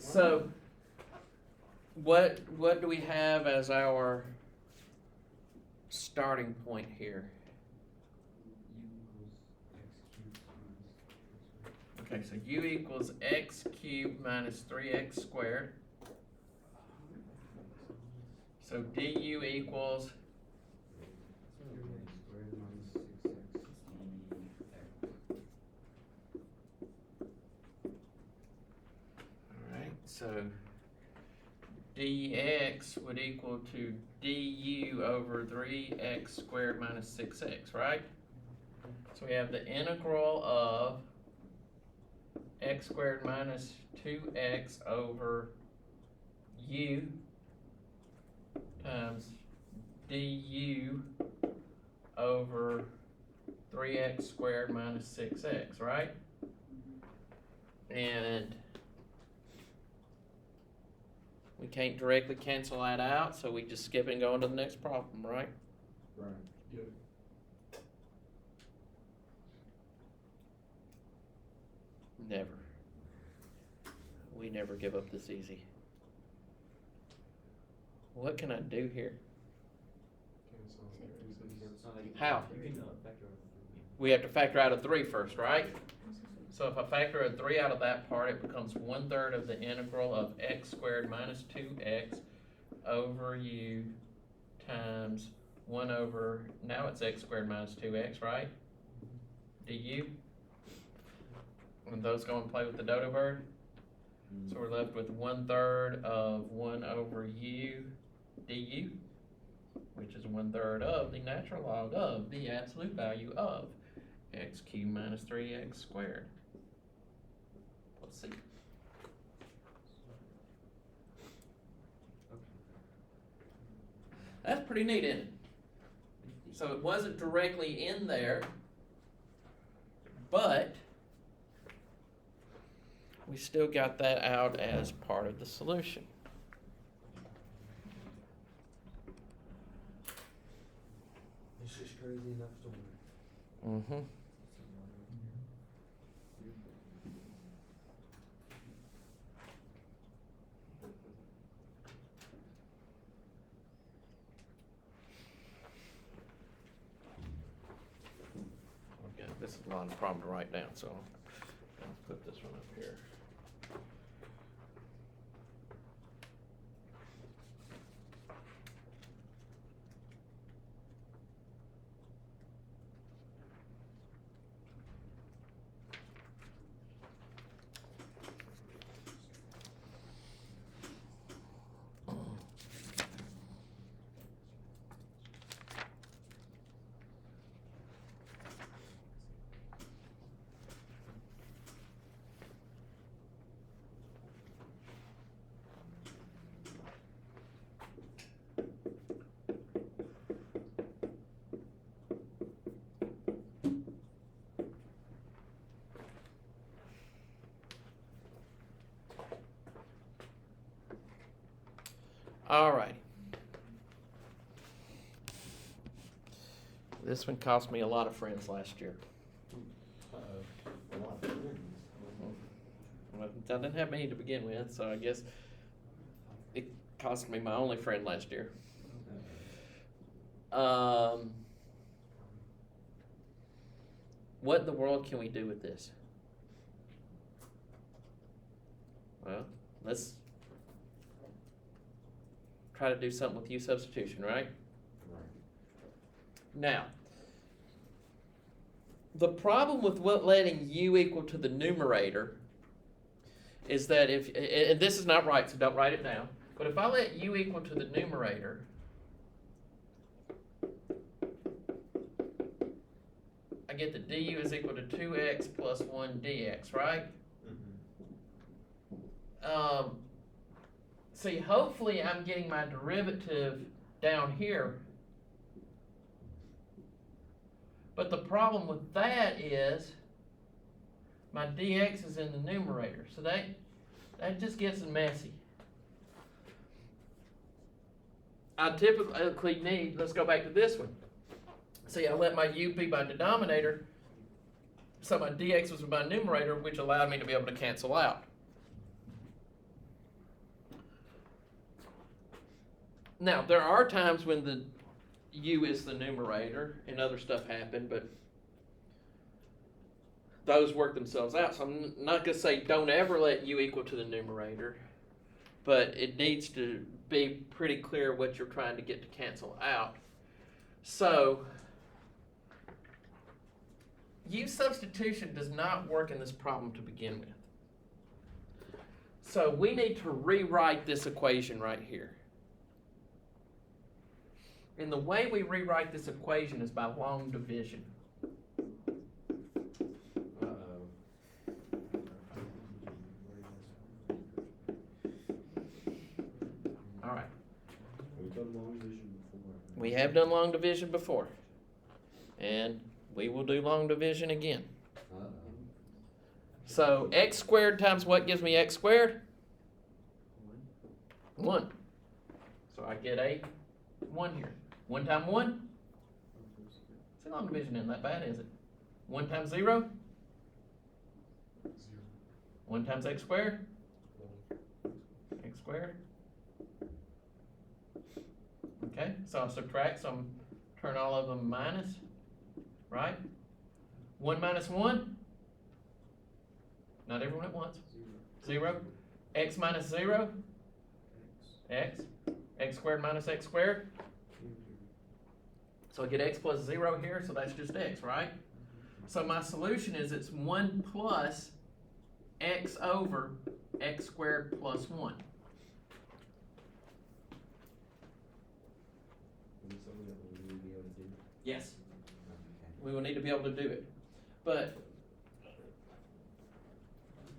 So, what do we have as our starting point here? Okay, so u equals x cubed minus 3x squared. So du equals, alright, so dx would equal to du over 3x squared minus 6x, right? So we have the integral of x squared minus 2x over u times du over 3x squared minus 6x, right? And we can't directly cancel that out, so we just skip it and go on to the next problem, right? Right. Yep. Never. We never give up this easy. What can I do here? How? We have to factor out a 3 first, right? So if I factor a 3 out of that part, it becomes 1/3 of the integral of x squared minus 2x over u times 1 over, now it's x squared minus 2x, right? Du. And those go and play with the dodo bird. So we're left with 1/3 of 1 over u du, which is 1/3 of the natural log of the absolute value of x cubed minus 3x squared. Let's see. That's pretty neat, isn't it? So it wasn't directly in there, but we still got that out as part of the solution. It's just crazy enough to work. Mm-hmm. Okay, this is a lot of problem to write down, so I'll put this one up here. All right. This one cost me a lot of friends last year. A lot of friends. Well, I didn't have many to begin with, so I guess it cost me my only friend last year. What in the world can we do with this? Well, let's try to do something with u substitution, right? Right. Now, the problem with letting u equal to the numerator is that if, and this is not right, so don't write it down, but if I let u equal to the numerator, I get that du is equal to 2x plus 1 dx, right? Mm-hmm. See, hopefully I'm getting my derivative down here. But the problem with that is my dx is in the numerator. So that just gets messy. I typically need, let's go back to this one. See, I let my u be my denominator, so my dx was my numerator, which allowed me to be able to cancel out. Now, there are times when the u is the numerator and other stuff happen, but those work themselves out. So I'm not going to say don't ever let u equal to the numerator, but it needs to be pretty clear what you're trying to get to cancel out. So u substitution does not work in this problem to begin with. So we need to rewrite this equation right here. And the way we rewrite this equation is by long division. All right. We've done long division before. We have done long division before. And we will do long division again. So x squared times what gives me x squared? 1. So I get a 1 here. 1 times 1? See, long division isn't that bad, is it? 1 times 0? 1 times x squared? X squared. Okay, so I'll subtract, so I'm turn all of them minus, right? 1 minus 1? Not everyone at once. 0. X minus 0? X. X squared minus x squared? So I get x plus 0 here, so that's just x, right? So my solution is it's 1 plus x over x squared plus 1. Yes. We will need to be able to do it. But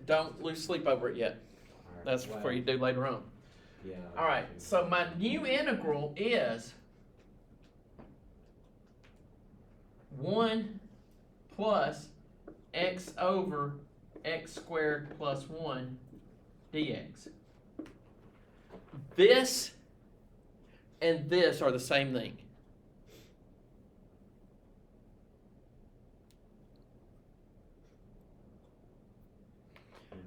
don't lose sleep over it yet. That's for you to do later on. Yeah. All right, so my new integral is 1 plus x over x squared plus 1 dx. This and this are the same thing.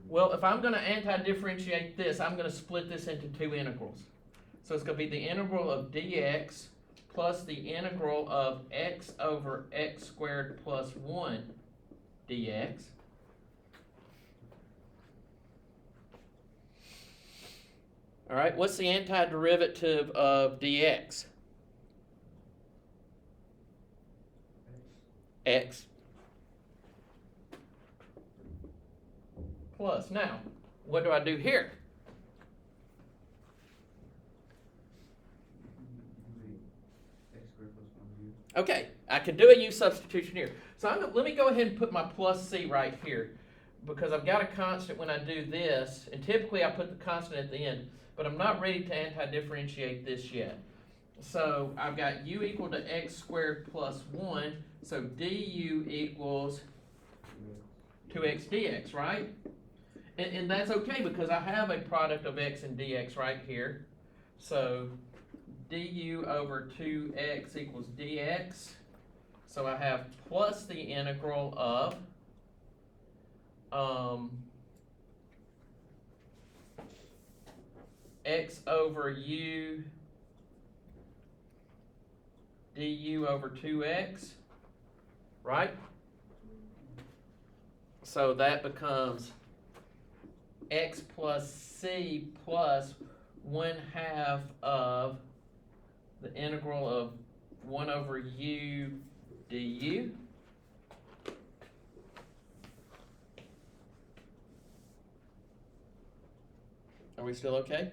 Well, if I'm going to anti-differentiate this, I'm going to split this into two integrals. So it's going to be the integral of dx plus the integral of x over x squared plus 1 dx. All right, what's the antiderivative of dx? X. Plus, now, what do I do here? Okay, I can do a u substitution here. So let me go ahead and put my plus c right here, because I've got a constant when I do this, and typically I put the constant at the end, but I'm not ready to anti-differentiate this yet. So I've got u equal to x squared plus 1, so du equals 2x dx, right? And that's okay because I have a product of x and dx right here. So du over 2x equals dx. So I have plus the integral of x over u du over 2x, right? So that becomes x plus c plus 1/2 of the integral of 1 over u du. Are we still okay?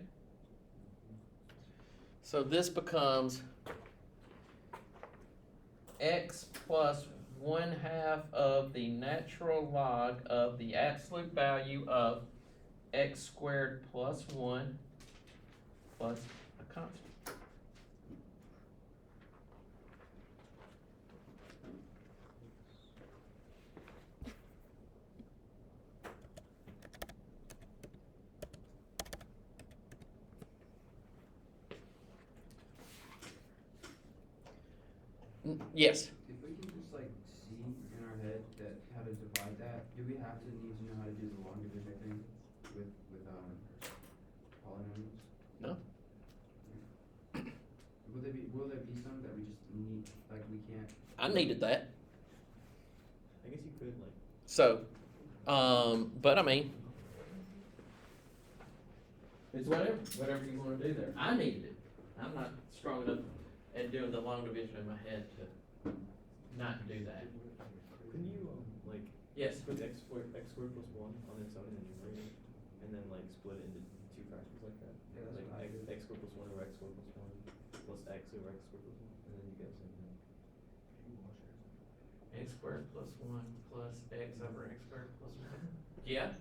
So this becomes x plus 1/2 of the natural log of the absolute value of x squared plus 1 plus a constant. Yes. If we can just like see in our head that how to divide that, do we have to need to know how to do the long division thing with polynomials? No. I needed that. I guess you could like. So, but I mean, it's whatever you wanna do there. I needed it. I'm not strong enough at doing the long division in my head to not do that. Couldn't you like Yes, put x squared plus 1 on its own in the numerator, and then like split it into two fractions like that? Yeah, that's Like what I do. x squared plus 1 over x squared plus 1 plus x over x squared plus 1, and then you get the same thing. x squared plus one plus x over x squared plus one. Yeah,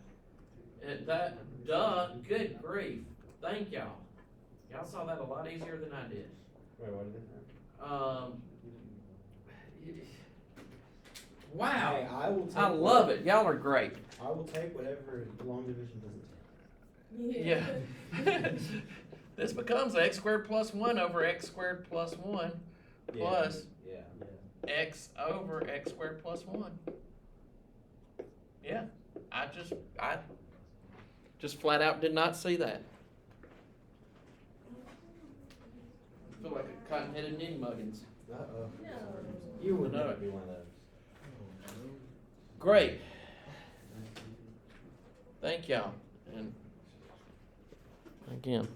good grief, thank y'all. Y'all saw that a lot easier than I did. Wait, what is it? Wow, Hey, I will take. I love it, y'all are great. I will take whatever long division doesn't take. Yeah. This becomes x squared plus one over x squared plus one plus Yeah. x over x squared plus one. Yeah, I just flat out did not see that. I feel like a cotton-headed nitmuggins. Uh-oh. No. You would No. never be one of those. Great. Thank y'all. And again,